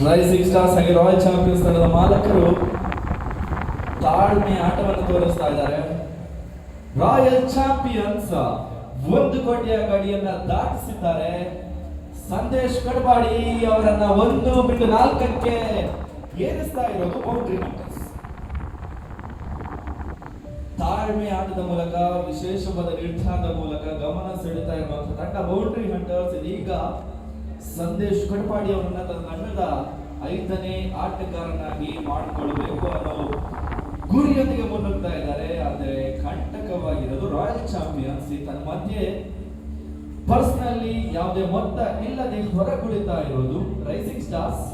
Rising stars ಹಾಗೆ royal champions ತಂಡದ ಮಾಲಕರು ತಾಳ್ಮೆ ಆಟವನ್ನು ತೋರಿಸ್ತಾ ಇದ್ದಾರೆ. ರಾಯಲ್ ಚಾಂಪಿಯನ್ಸ್ 1 ಕೋಟಿಯ ಗಡಿಯನ್ನ ದಾಟಿಸಿದ್ದಾರೆ. ಸಂದೇಶ್ ಕಡಬಾಡಿ ಅವರನ್ನ 1.4ಕ್ಕೆ ಏರಿಸ್ತಾ ಇರೋದು ಬೌಂಡ್ರಿ ಹಂಟರ್ಸ್. ತಾಳ್ಮೆ ಆಟದ ಮೂಲಕ, ವಿಶೇಷವಾದ ನಿರ್ಧಾರದ ಮೂಲಕ ಗಮನ ಸೆಳೆತಾ ಇರುವಂತಹ ತಂಡ ಬೌಂಡ್ರಿ ಹಂಟರ್ಸ್ ಇದೀಗ ಸಂದೇಶ್ ಕಡಪಾಡಿ ಅವರನ್ನ ತನ್ನ ತಂಡದ 5ನೇ ಆಟಗಾರನಾಗಿ ಮಾಡಿಕೊಳ್ಳಬೇಕು ಅನ್ನೋ ಗುರಿಯೊಂದಿಗೆ ಮುನ್ನುಗ್ತಾ ಇದ್ದಾರೆ. ಆದರೆ ಕಂಟಕವಾಗಿರೋದು ರಾಯಲ್ ಚಾಂಪಿಯನ್ಸ್. ತನ್ನ ಮಧ್ಯೆ ಪರ್ಸನಲಿ ಯಾವುದೇ ಮೊತ್ತ ಇಲ್ಲದೆ ಹೊರಗುಳಿತಾ ಇರೋದು ರೈಸಿಂಗ್ ಸ್ಟಾರ್ಸ್.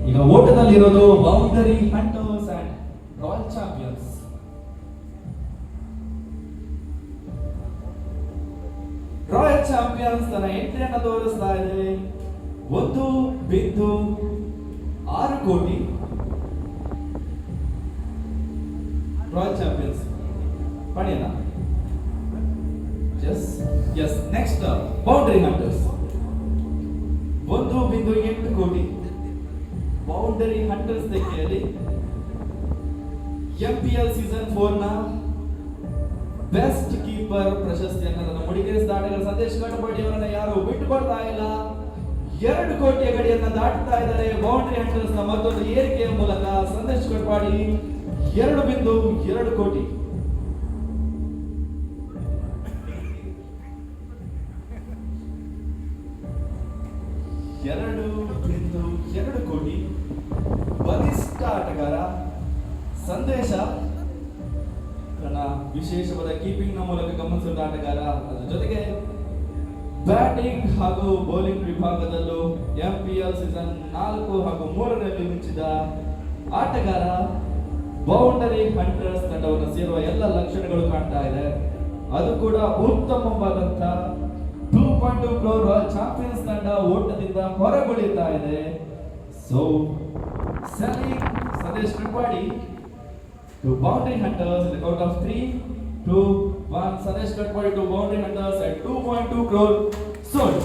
ಈಗ ಓಟದಲ್ಲಿರೋದು Boundary Hunters and Royal Champions. Royal Champions ತನ್ನ ಎಂಟ್ರಿಯನ್ನು ತೋರಿಸ್ತಾ ಇದೆ. 1.6 ಕೋಟಿ. ರಾಯಲ್ ಚಾಂಪಿಯನ್ಸ್ ಪಡೆಯಲ್ಲ. Yes next Boundary Hunters 1.8 crore. Boundary Hunters ತೆಕ್ಕೆಯಲ್ಲಿ MPL ಸೀಸನ್ 4 ನ ಬೆಸ್ಟ್ ಕೀಪರ್ ಪ್ರಶಸ್ತಿಯನ್ನು ತನ್ನ ಮುಡಿಗೇರಿಸಿದ ಆಟಗಾರ ಸಂದೇಶ್ ಕಡಪಾಡಿ ಅವರನ್ನ ಯಾರು ಬಿಟ್ಟುಕೊಡ್ತಾ ಇಲ್ಲ. 2 ಕೋಟಿಯ ಗಡಿಯನ್ನ ದಾಟುತ್ತಾ ಇದ್ದಾರೆ. ಬೌಂಡರಿ ಹಂಟರ್ಸ್ ನ ಮತ್ತೊಂದು ಏರಿಕೆಯ ಮೂಲಕ ಸಂದೇಶ್ ಕಡಪಾಡಿ 2.2 ಕೋಟಿ. $2.2 ಕೋಟಿ. ಬಲಿಷ್ಠ ಆಟಗಾರ ಸಂದೇಶ ತನ್ನ ವಿಶೇಷವಾದ ಕೀಪಿಂಗ್ ನ ಮೂಲಕ ಗಮನಿಸಿದ ಆಟಗಾರ. ಅದರ ಜೊತೆಗೆ ಬ್ಯಾಟಿಂಗ್ ಹಾಗೂ ಬೌಲಿಂಗ್ ವಿಭಾಗದಲ್ಲೂ MPL ಸೀಸನ್ 4 ಹಾಗೂ 3ರಲ್ಲಿ ಮಿಂಚಿದ ಆಟಗಾರ. ಬೌಂಡರಿ ಹಂಟರ್ಸ್ ತಂಡವನ್ನು ಸೇರುವ ಎಲ್ಲ ಲಕ್ಷಣಗಳು ಕಾಣ್ತಾ ಇದೆ. ಅದು ಕೂಡ ಉತ್ತಮವಾದಂತ 2.2 ಕ್ರೋರ್ ರಾಯಲ್ ಚಾಂಪಿಯನ್ಸ್ ತಂಡ ಓಟದಿಂದ ಹೊರಗುಳಿತಾ ಇದೆ. So Sandesh Kadapadi to boundary hunters in the count of 3, 2, 1. Sandesh Kadpadi to boundary hunters at 2.2 crore sold.